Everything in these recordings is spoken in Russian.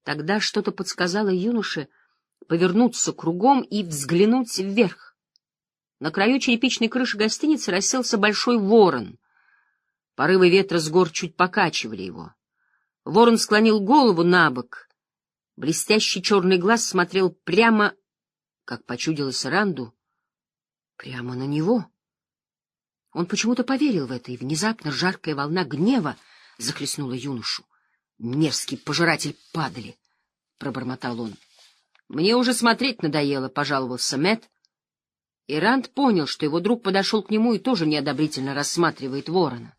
Тогда что-то подсказало юноше повернуться кругом и взглянуть вверх. На краю черепичной крыши гостиницы расселся большой ворон. Порывы ветра с гор чуть покачивали его. Ворон склонил голову набок. Блестящий черный глаз смотрел прямо, как почудилось Ранду, прямо на него. Он почему-то поверил в это, и внезапно жаркая волна гнева захлестнула юношу. «Мерзкий пожиратель падали!» — пробормотал он. «Мне уже смотреть надоело», — пожаловался Мэтт, и Ранд понял, что его друг подошел к нему и тоже неодобрительно рассматривает ворона.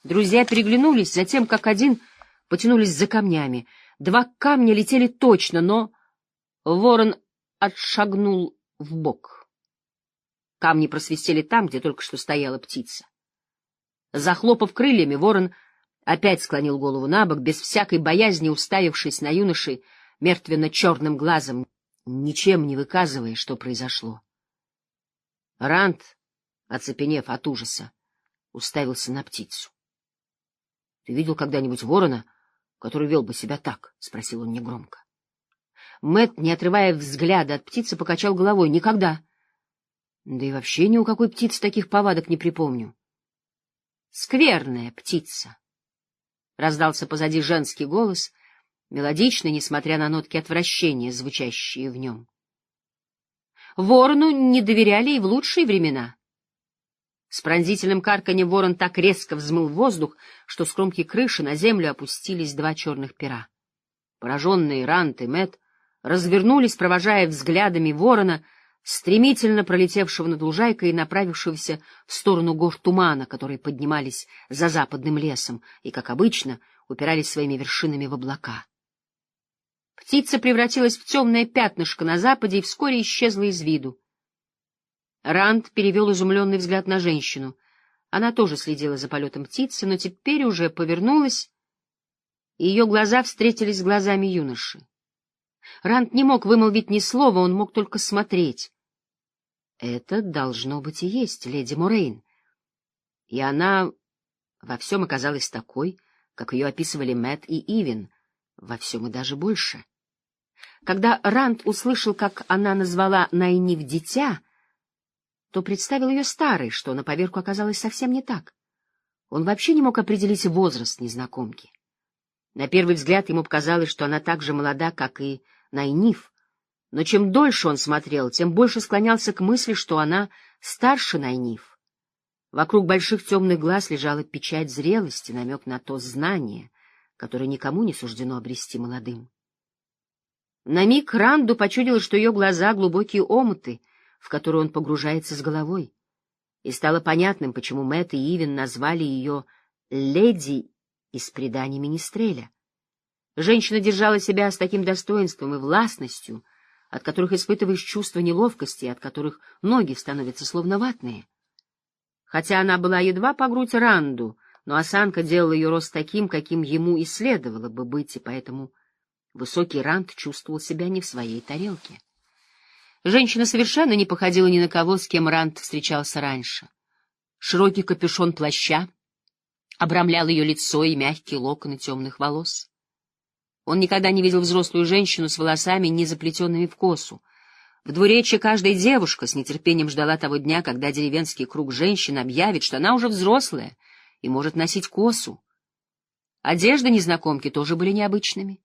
Друзья переглянулись, затем, как один, потянулись за камнями. Два камня летели точно, но ворон отшагнул вбок. Камни просвистели там, где только что стояла птица. Захлопав крыльями, ворон опять склонил голову набок, без всякой боязни уставившись на юноши мертвенно-черным глазом, ничем не выказывая, что произошло. Ранд, оцепенев от ужаса, уставился на птицу. — Ты видел когда-нибудь ворона, который вел бы себя так? — спросил он негромко. Мэтт, не отрывая взгляда от птицы, покачал головой. — Никогда. Да и вообще ни у какой птицы таких повадок не припомню. — Скверная птица! — раздался позади женский голос, мелодичный, несмотря на нотки отвращения, звучащие в нем. Ворону не доверяли и в лучшие времена. С пронзительным карканьем ворон так резко взмыл воздух, что с кромки крыши на землю опустились два черных пера. Пораженные Ранд и Мэтт развернулись, провожая взглядами ворона, стремительно пролетевшего над лужайкой и направившегося в сторону гор тумана, которые поднимались за западным лесом и, как обычно, упирались своими вершинами в облака. Птица превратилась в темное пятнышко на западе и вскоре исчезла из виду. Ранд перевел изумленный взгляд на женщину. Она тоже следила за полетом птицы, но теперь уже повернулась, и ее глаза встретились с глазами юноши. Ранд не мог вымолвить ни слова, он мог только смотреть. Это должно быть и есть леди Морейн. И она во всем оказалась такой, как ее описывали Мэтт и Ивин, во всем и даже больше. Когда Ранд услышал, как она назвала Найниф дитя, то представил ее старой, что на поверку оказалось совсем не так. Он вообще не мог определить возраст незнакомки. На первый взгляд ему показалось, что она так же молода, как и Найниф, но чем дольше он смотрел, тем больше склонялся к мысли, что она старше Найниф. Вокруг больших темных глаз лежала печать зрелости, намек на то знание, которое никому не суждено обрести молодым. На миг Ранду почудилось, что ее глаза — глубокие омуты, в которые он погружается с головой, и стало понятным, почему Мэтт и Ивин назвали ее «леди» из преданий Министреля. Женщина держала себя с таким достоинством и властностью, от которых испытываешь чувство неловкости, от которых ноги становятся словно ватные. Хотя она была едва по грудь Ранду, но осанка делала ее рост таким, каким ему и следовало бы быть, и поэтому высокий Ранд чувствовал себя не в своей тарелке. Женщина совершенно не походила ни на кого, с кем Ранд встречался раньше. Широкий капюшон плаща обрамлял ее лицо и мягкие локоны темных волос. Он никогда не видел взрослую женщину с волосами, не заплетенными в косу. В двуречье каждая девушка с нетерпением ждала того дня, когда деревенский круг женщин объявит, что она уже взрослая и может носить косу. Одежды незнакомки тоже были необычными.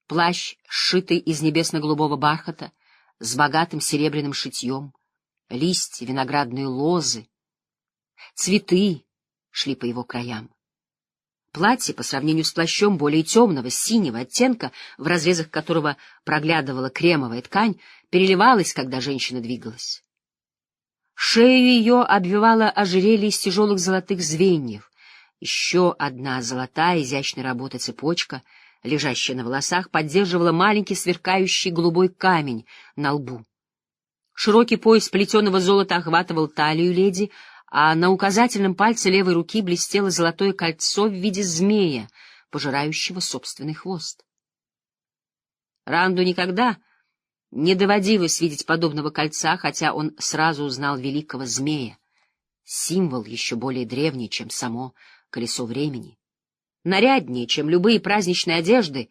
Плащ, сшитый из небесно-голубого бархата, с богатым серебряным шитьем, листья, виноградные лозы, цветы шли по его краям. Платье, по сравнению с плащом более темного, синего оттенка, в разрезах которого проглядывала кремовая ткань, переливалось, когда женщина двигалась. Шею ее обвивало ожерелье из тяжелых золотых звеньев, еще одна золотая изящной работы цепочка, лежащая на волосах, поддерживала маленький сверкающий голубой камень на лбу. Широкий пояс плетеного золота охватывал талию леди, а на указательном пальце левой руки блестело золотое кольцо в виде змея, пожирающего собственный хвост. Ранду никогда не доводилось видеть подобного кольца, хотя он сразу узнал великого змея, символ еще более древний, чем само колесо времени, наряднее, чем любые праздничные одежды,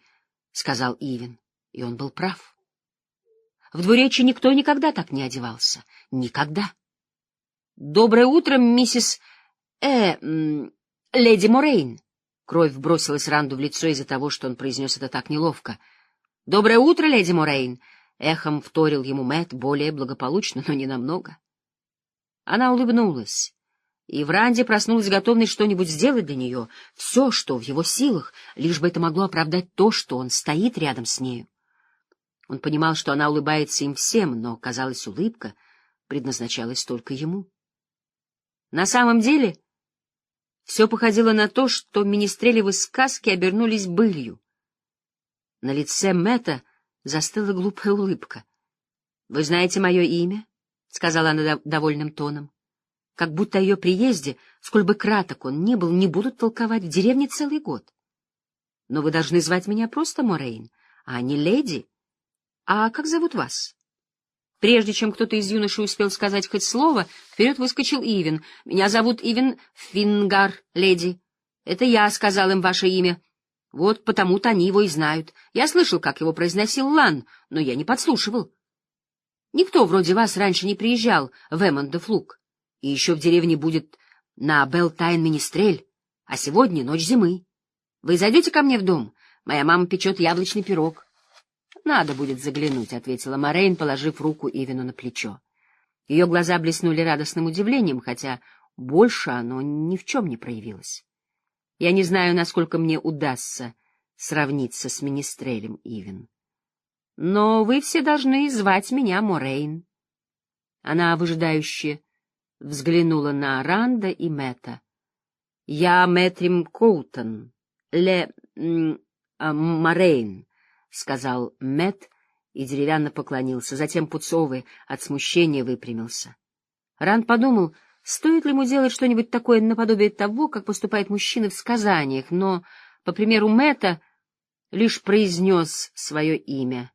— сказал Ивен, и он был прав. В двуречье никто никогда так не одевался. Никогда. — Доброе утро, миссис... леди Морейн. Кровь бросилась Ранду в лицо из-за того, что он произнес это так неловко. — Доброе утро, леди Морейн. Эхом вторил ему Мэтт, более благополучно, но не намного. Она улыбнулась, и в Ранде проснулась готовность что-нибудь сделать для нее, все, что в его силах, лишь бы это могло оправдать то, что он стоит рядом с нею. Он понимал, что она улыбается им всем, но, казалось, улыбка предназначалась только ему. На самом деле, все походило на то, что министрелевы сказки обернулись былью. На лице Мэтта застыла глупая улыбка. — Вы знаете мое имя? — сказала она довольным тоном. Как будто о ее приезде, сколь бы краток он ни был, не будут толковать в деревне целый год. — Но вы должны звать меня просто Морейн, а не леди. А как зовут вас? Прежде чем кто-то из юношей успел сказать хоть слово, вперед выскочил Ивен. — Меня зовут Ивен Фингар, леди. Это я сказал им ваше имя. Вот потому-то они его и знают. Я слышал, как его произносил Лан, но я не подслушивал. Никто вроде вас раньше не приезжал в Эммондефлуг. И еще в деревне будет на Белтайн-Министрель, а сегодня ночь зимы. Вы зайдете ко мне в дом? Моя мама печет яблочный пирог. — Надо будет заглянуть, — ответила Морейн, положив руку Ивену на плечо. Ее глаза блеснули радостным удивлением, хотя больше оно ни в чем не проявилось. — Я не знаю, насколько мне удастся сравниться с Министрелем, Ивен. Но вы все должны звать меня Морейн. Она выжидающе взглянула на Ранда и Мэтта. — Я Мэтрим Коутон, Морейн, — сказал Мэтт и деревянно поклонился. Затем пуцовый от смущения выпрямился. Ранд подумал, стоит ли ему делать что-нибудь такое наподобие того, как поступают мужчины в сказаниях, но, по примеру Мэтта, лишь произнес свое имя.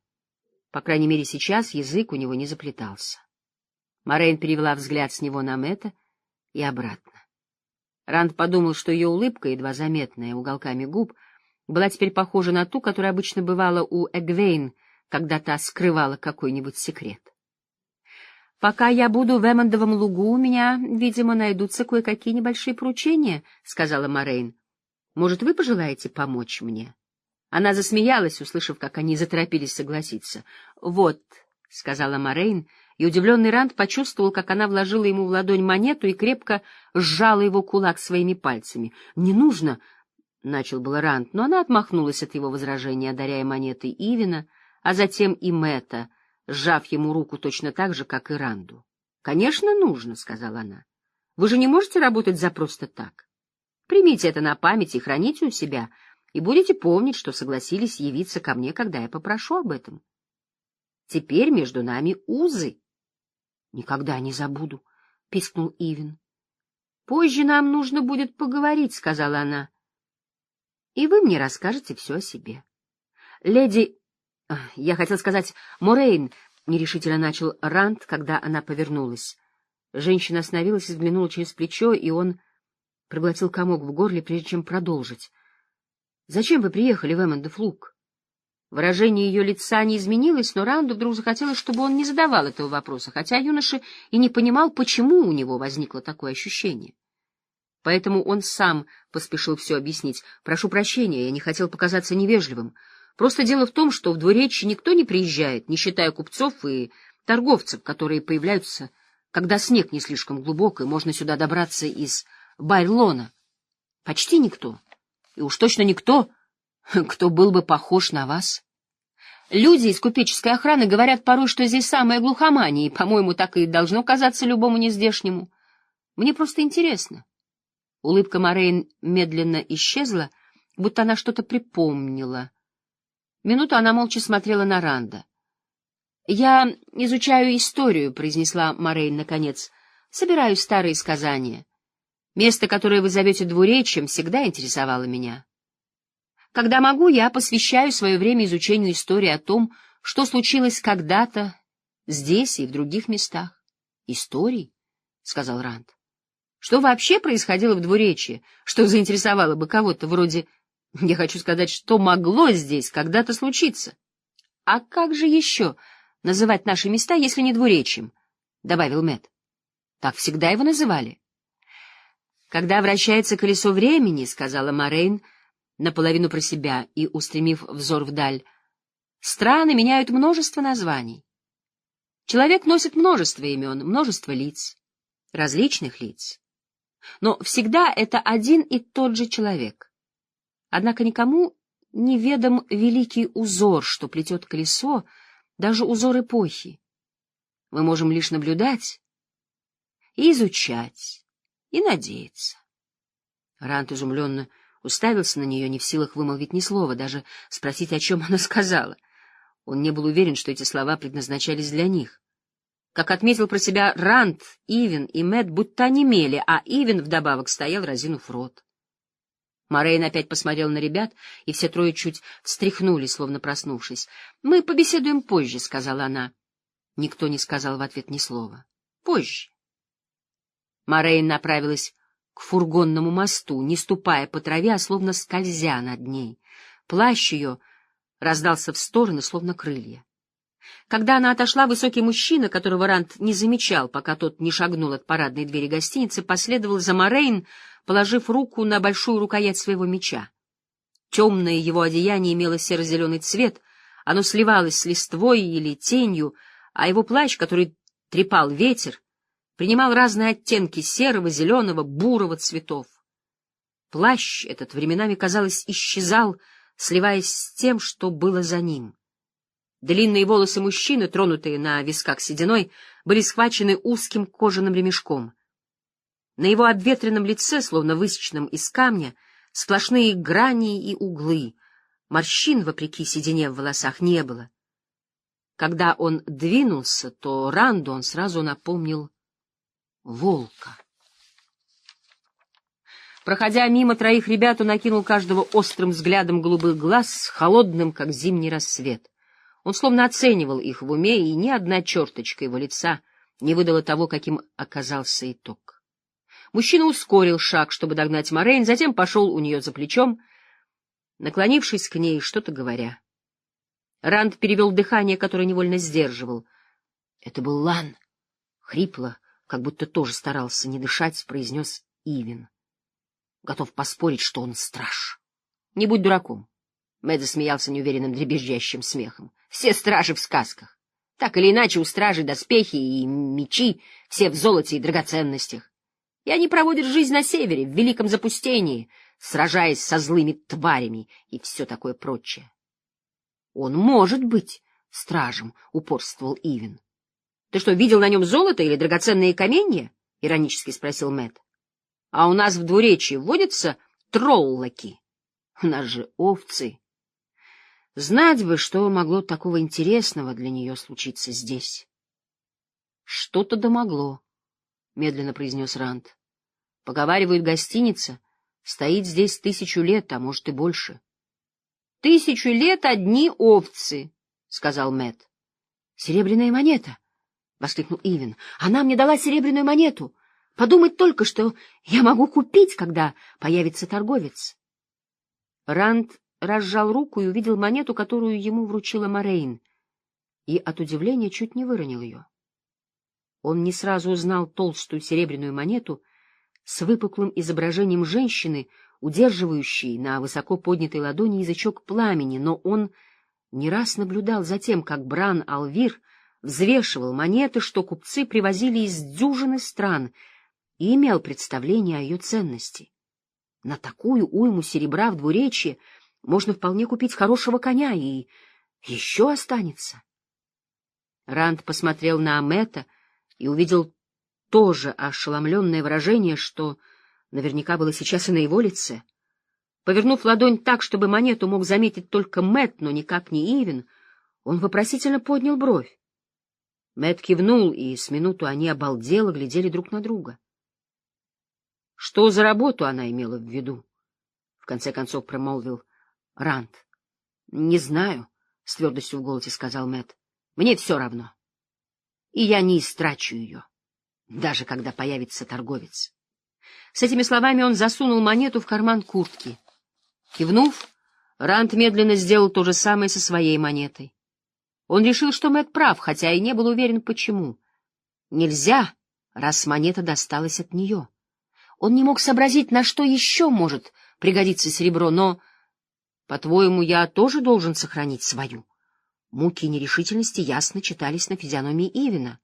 По крайней мере, сейчас язык у него не заплетался. Морейн перевела взгляд с него на Мэтта и обратно. Ранд подумал, что ее улыбка, едва заметная уголками губ, была теперь похожа на ту, которая обычно бывала у Эгвейн, когда та скрывала какой-нибудь секрет. — Пока я буду в Эммондовом лугу, у меня, видимо, найдутся кое-какие небольшие поручения, — сказала Морейн. — Может, вы пожелаете помочь мне? Она засмеялась, услышав, как они заторопились согласиться. — Вот, — сказала Морейн, и удивленный Ранд почувствовал, как она вложила ему в ладонь монету и крепко сжала его кулак своими пальцами. — Не нужно, — начал было Ранд, но она отмахнулась от его возражения, одаряя монетой Ивена, а затем и Мэтта, сжав ему руку точно так же, как и Ранду. — Конечно, нужно, — сказала она. — Вы же не можете работать за просто так. Примите это на память и храните у себя, и будете помнить, что согласились явиться ко мне, когда я попрошу об этом. Теперь между нами узы. — Никогда не забуду, — пискнул Ивен. — Позже нам нужно будет поговорить, — сказала она. — И вы мне расскажете все о себе. — Леди... Я хотел сказать, Морейн, — нерешительно начал Ранд, когда она повернулась. Женщина остановилась и взглянула через плечо, и он проглотил комок в горле, прежде чем продолжить. — Зачем вы приехали в Эммондефлуг? Выражение ее лица не изменилось, но Ранду вдруг захотелось, чтобы он не задавал этого вопроса, хотя юноша и не понимал, почему у него возникло такое ощущение. Поэтому он сам поспешил все объяснить. — Прошу прощения, я не хотел показаться невежливым. Просто дело в том, что в двуречье никто не приезжает, не считая купцов и торговцев, которые появляются, когда снег не слишком глубок, и можно сюда добраться из Байрлона. Почти никто. И уж точно никто, кто был бы похож на вас. Люди из купеческой охраны говорят порой, что здесь самая глухомания, и, по-моему, так и должно казаться любому нездешнему. Мне просто интересно. Улыбка Морейн медленно исчезла, будто она что-то припомнила. Минуту она молча смотрела на Ранда. — Я изучаю историю, — произнесла Морейн наконец. — Собираю старые сказания. Место, которое вы зовете двуречьем, всегда интересовало меня. Когда могу, я посвящаю свое время изучению истории о том, что случилось когда-то здесь и в других местах. — Истории? — сказал Ранд. — Что вообще происходило в двуречье, что заинтересовало бы кого-то вроде... Я хочу сказать, что могло здесь когда-то случиться. — А как же еще называть наши места, если не двуречьем? — добавил Мэтт. — Так всегда его называли. — Когда вращается колесо времени, — сказала Морейн наполовину про себя и устремив взор вдаль, — страны меняют множество названий. Человек носит множество имен, множество лиц, различных лиц. Но всегда это один и тот же человек. Однако никому не ведом великий узор, что плетет колесо, даже узор эпохи. Мы можем лишь наблюдать и изучать, и надеяться. Ранд изумленно уставился на нее, не в силах вымолвить ни слова, даже спросить, о чем она сказала. Он не был уверен, что эти слова предназначались для них. Как отметил про себя Ранд, Ивен и Мэтт будто онемели, а Ивен вдобавок стоял, разинув рот. Морейн опять посмотрел на ребят, и все трое чуть встряхнулись, словно проснувшись. — Мы побеседуем позже, — сказала она. Никто не сказал в ответ ни слова. — Позже. Морейн направилась к фургонному мосту, не ступая по траве, а словно скользя над ней. Плащ ее раздался в стороны, словно крылья. Когда она отошла, высокий мужчина, которого Ранд не замечал, пока тот не шагнул от парадной двери гостиницы, последовал за Морейн, положив руку на большую рукоять своего меча. Темное его одеяние имело серо-зеленый цвет, оно сливалось с листвой или тенью, а его плащ, который трепал ветер, принимал разные оттенки серого, зеленого, бурого цветов. Плащ этот временами, казалось, исчезал, сливаясь с тем, что было за ним. Длинные волосы мужчины, тронутые на висках сединой, были схвачены узким кожаным ремешком. На его обветренном лице, словно высеченном из камня, сплошные грани и углы. Морщин, вопреки седине в волосах, не было. Когда он двинулся, то Ранду он сразу напомнил волка. Проходя мимо троих ребят, он окинул каждого острым взглядом голубых глаз, холодным, как зимний рассвет. Он словно оценивал их в уме, и ни одна черточка его лица не выдала того, каким оказался итог. Мужчина ускорил шаг, чтобы догнать Морейн, затем пошел у нее за плечом, наклонившись к ней, что-то говоря. Ранд перевел дыхание, которое невольно сдерживал. Это был Лан. Хрипло, как будто тоже старался не дышать, произнес Ивен. Готов поспорить, что он страж. Не будь дураком. Мэтт засмеялся неуверенным дребезжащим смехом. Все стражи в сказках. Так или иначе, у стражей доспехи и мечи, все в золоте и драгоценностях. И они проводят жизнь на севере, в великом запустении, сражаясь со злыми тварями и все такое прочее. Он может быть стражем, — упорствовал Ивен. — Ты что, видел на нем золото или драгоценные каменья? — иронически спросил Мэтт. — А у нас в двуречье водятся троллоки. У нас же овцы. Знать бы, что могло такого интересного для нее случиться здесь. — Что-то домогло, — медленно произнес Ранд. — Поговаривают, гостиница стоит здесь 1000 лет, а может и больше. — 1000 лет одни овцы, — сказал Мэтт. — Серебряная монета, — воскликнул Ивен. — Она мне дала серебряную монету. Подумать только, что я могу купить, когда появится торговец. Ранд разжал руку и увидел монету, которую ему вручила Морейн, и от удивления чуть не выронил ее. Он не сразу узнал толстую серебряную монету с выпуклым изображением женщины, удерживающей на высоко поднятой ладони язычок пламени, но он не раз наблюдал за тем, как Бран-Алвир взвешивал монеты, что купцы привозили из дюжины стран, и имел представление о ее ценности. На такую уйму серебра в двуречье можно вполне купить хорошего коня, и еще останется. Ранд посмотрел на Мэтта и увидел то же ошеломленное выражение, что наверняка было сейчас и на его лице. Повернув ладонь так, чтобы монету мог заметить только Мэтт, но никак не Ивен, он вопросительно поднял бровь. Мэтт кивнул, и с минуту они обалдело глядели друг на друга. Что за работу она имела в виду? В конце концов промолвил Ранд. — Не знаю, — с твердостью в голосе сказал Мэтт. — Мне все равно. И я не истрачу ее, даже когда появится торговец. С этими словами он засунул монету в карман куртки. Кивнув, Ранд медленно сделал то же самое со своей монетой. Он решил, что Мэтт прав, хотя и не был уверен, почему. Нельзя, раз монета досталась от нее. Он не мог сообразить, на что еще может пригодиться серебро, но, по-твоему, я тоже должен сохранить свою? Муки нерешительности ясно читались на физиономии Ивина.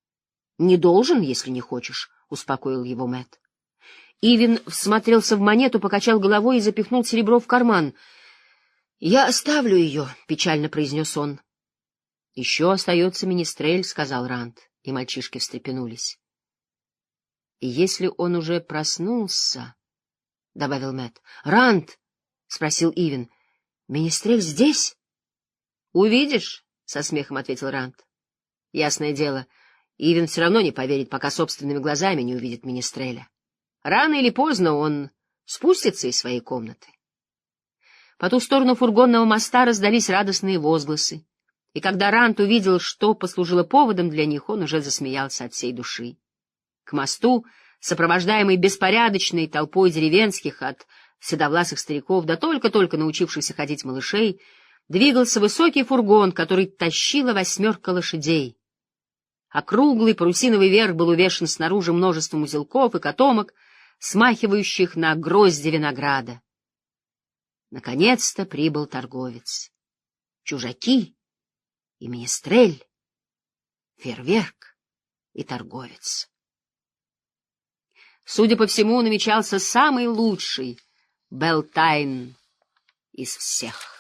— Не должен, если не хочешь, — успокоил его Мэтт. Ивин всмотрелся в монету, покачал головой и запихнул серебро в карман. — Я оставлю ее, — печально произнес он. — Еще остается Министрель, — сказал Ранд, и мальчишки встрепенулись. — И если он уже проснулся, — добавил Мэтт. — Ранд, — спросил Ивин, — Министрель здесь? — Увидишь, — со смехом ответил Ранд. — Ясное дело, Ивин все равно не поверит, пока собственными глазами не увидит Министреля. Рано или поздно он спустится из своей комнаты. По ту сторону фургонного моста раздались радостные возгласы, и когда Ранд увидел, что послужило поводом для них, он уже засмеялся от всей души. К мосту, сопровождаемый беспорядочной толпой деревенских от седовласых стариков до только-только научившихся ходить малышей, двигался высокий фургон, который тащила 8 лошадей. Округлый парусиновый верх был увешан снаружи множеством узелков и котомок, смахивающих на грозди винограда. Наконец-то прибыл торговец. Чужаки и Министрель, фейерверк и торговец. Судя по всему, намечался самый лучший Белтайн из всех.